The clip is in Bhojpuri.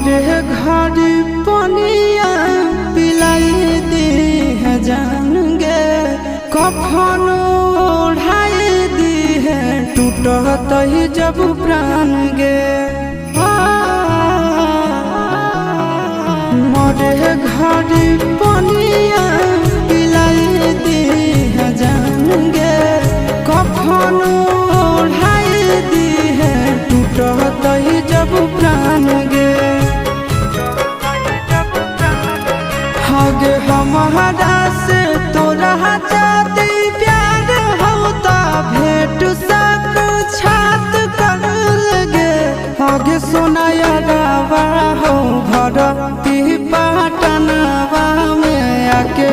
मरे घर पनिया पिलाई दी है जान गे कफन ओढ़ाई दी है टूटत ही जब प्राण गे मरे घर पनिया पिलाई दी है जान गे कफन ओढ़ाई दी है टूटत ही जब प्राण गे हगे हमारा से तोरा जाती प्यार होता भेंट सक छात कर लगे हगे सोनाया गावा हो भरती पाटनवा में आके